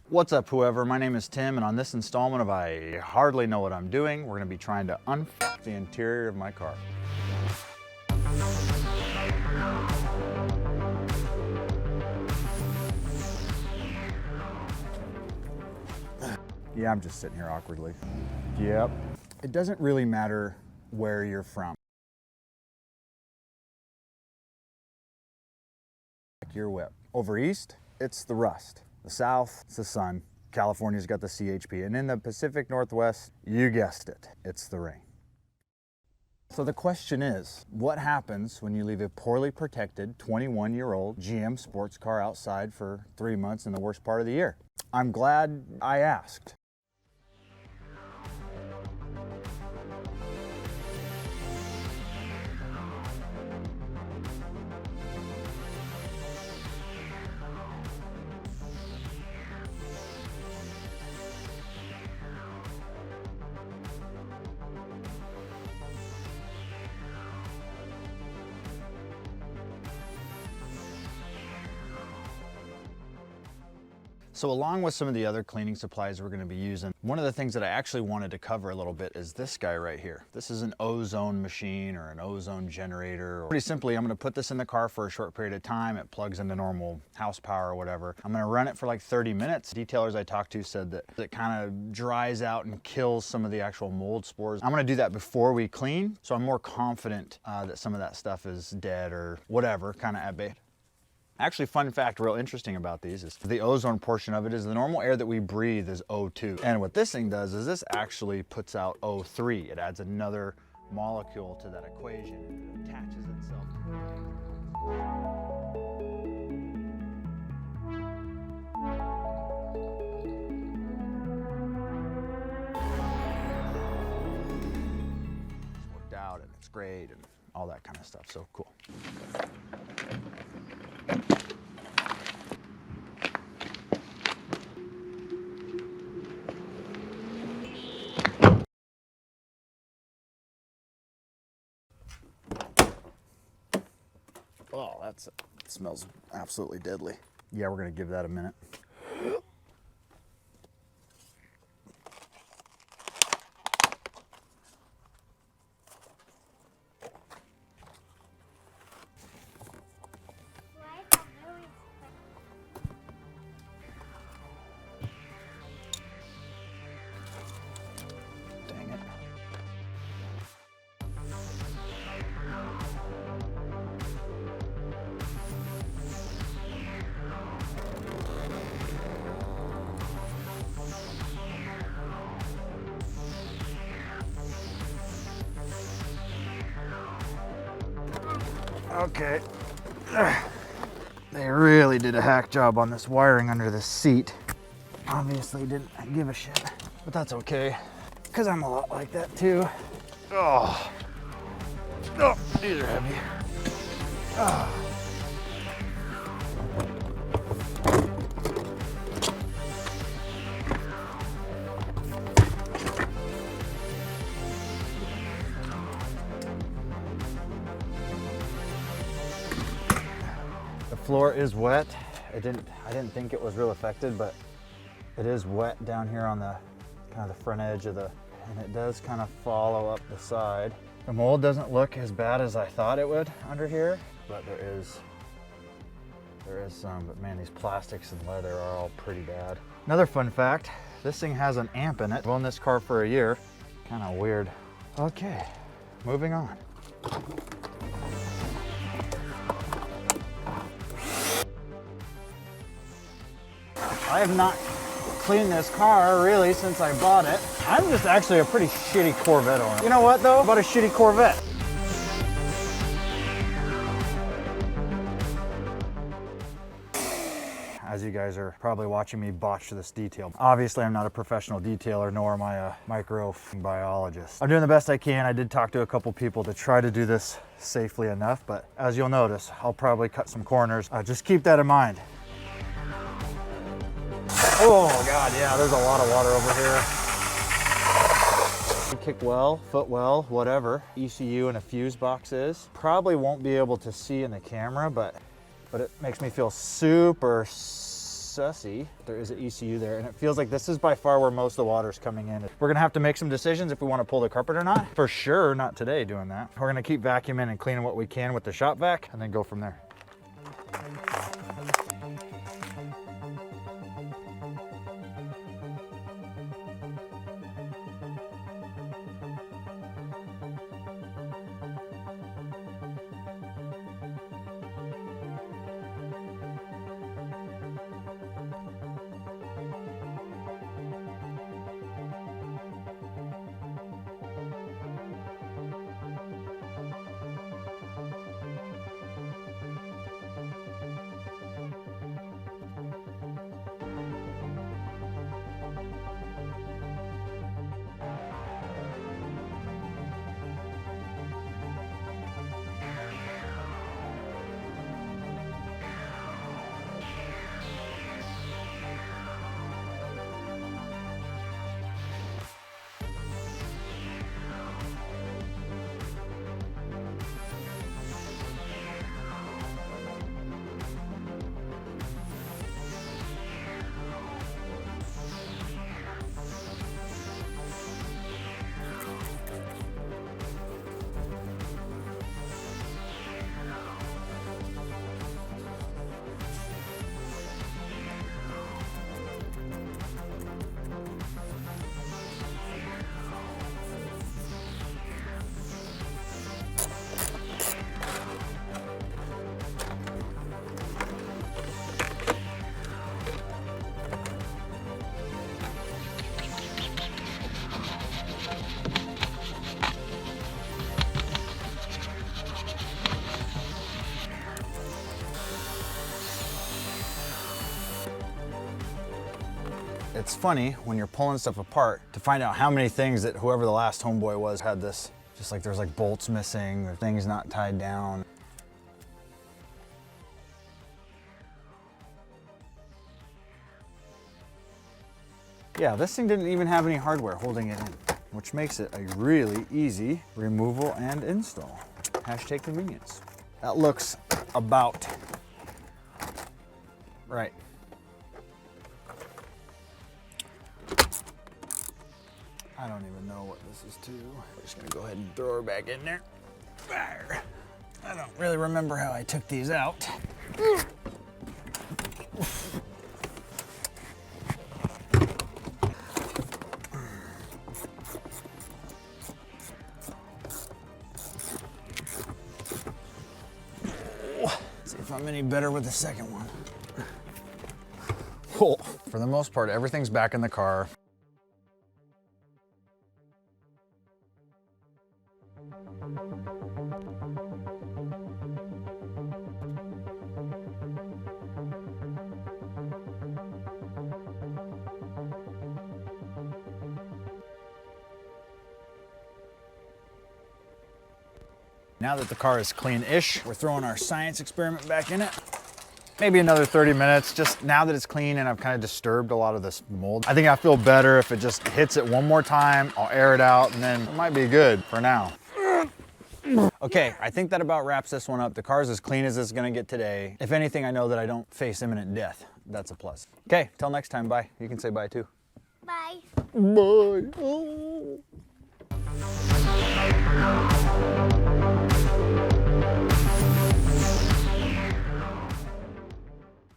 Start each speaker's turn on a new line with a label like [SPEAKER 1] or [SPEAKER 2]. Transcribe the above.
[SPEAKER 1] What's up, whoever? My name is Tim, and on this installment of I Hardly Know What I'm Doing, we're going to be trying to unfuck the interior of my car. Yeah, I'm just sitting here awkwardly. Yep. It doesn't really matter where you're from. Your whip. Over east, it's the rust. The south, it's the sun. California's got the CHP. And in the Pacific Northwest, you guessed it, it's the rain. So the question is, what happens when you leave a poorly protected 21-year-old GM sports car outside for 3 months in the worst part of the year? I'm glad I asked. So along with some of the other cleaning supplies we're going to be using, one of the things that I actually wanted to cover a little bit is this guy right here. This is an ozone machine or an ozone generator. Pretty simply, I'm going to put this in the car for a short period of time. It plugs into normal house power or whatever. I'm going to run it for like 30 minutes. Detailers I talked to said that it kind of dries out and kills some of the actual mold spores. I'm going to do that before we clean, so I'm more confident that some of that stuff is dead or whatever, kind of at bay. Actually, fun fact, real interesting about these is the ozone portion of it is the normal air that we breathe is O2. And what this thing does is this actually puts out O3. It adds another molecule to that equation. It attaches itself. It's worked out and it's great and all that kind of stuff, so cool. Oh, it smells absolutely deadly. Yeah, we're gonna give that a minute. Dang it. Okay, they really did a hack job on this wiring under the seat. Obviously didn't give a shit, but that's okay, because I'm a lot like that too. Oh, these are heavy. Oh. The floor is wet. I didn't think it was real affected, but it is wet down here on the kind of the front edge of and it does kind of follow up the side. The mold doesn't look as bad as I thought it would under here, but there is some, but man, these plastics and leather are all pretty bad. Another fun fact, this thing has an amp in it. I've owned this car for a year. Kind of weird. Okay, moving on. I have not cleaned this car really since I bought it. I'm just actually a pretty shitty Corvette owner. You know what though? About a shitty Corvette. As you guys are probably watching me botch this detail. Obviously, I'm not a professional detailer, nor am I a microbiologist. I'm doing the best I can. I did talk to a couple people to try to do this safely enough, but as you'll notice, I'll probably cut some corners. Just keep that in mind. Oh God, yeah, there's a lot of water over here. Kick well, foot well, whatever. ECU and a fuse box is. Probably won't be able to see in the camera, but it makes me feel super sussy. There is an ECU there, and it feels like this is by far where most of the water's coming in. We're gonna have to make some decisions if we wanna pull the carpet or not. For sure, not today doing that. We're gonna keep vacuuming and cleaning what we can with the shop vac, and then go from there. It's funny when you're pulling stuff apart to find out how many things that whoever the last homeboy was had this. Just like there's like bolts missing or things not tied down. Yeah, this thing didn't even have any hardware holding it in, which makes it a really easy removal and install. Hashtag convenience. That looks about right. I don't even know what this is to. We're just gonna go ahead and throw her back in there. There. I don't really remember how I took these out. See if I'm any better with the second one. Cool. For the most part, everything's back in the car. Now that the car is clean-ish, we're throwing our science experiment back in it. Maybe another 30 minutes, just now that it's clean and I've kind of disturbed a lot of this mold. I think I feel better if it just hits it one more time, I'll air it out, and then it might be good for now. Okay, I think that about wraps this one up. The car's as clean as it's gonna get today. If anything, I know that I don't face imminent death. That's a plus. Okay, till next time, bye. You can say bye too.
[SPEAKER 2] Bye.
[SPEAKER 1] Bye. Oh.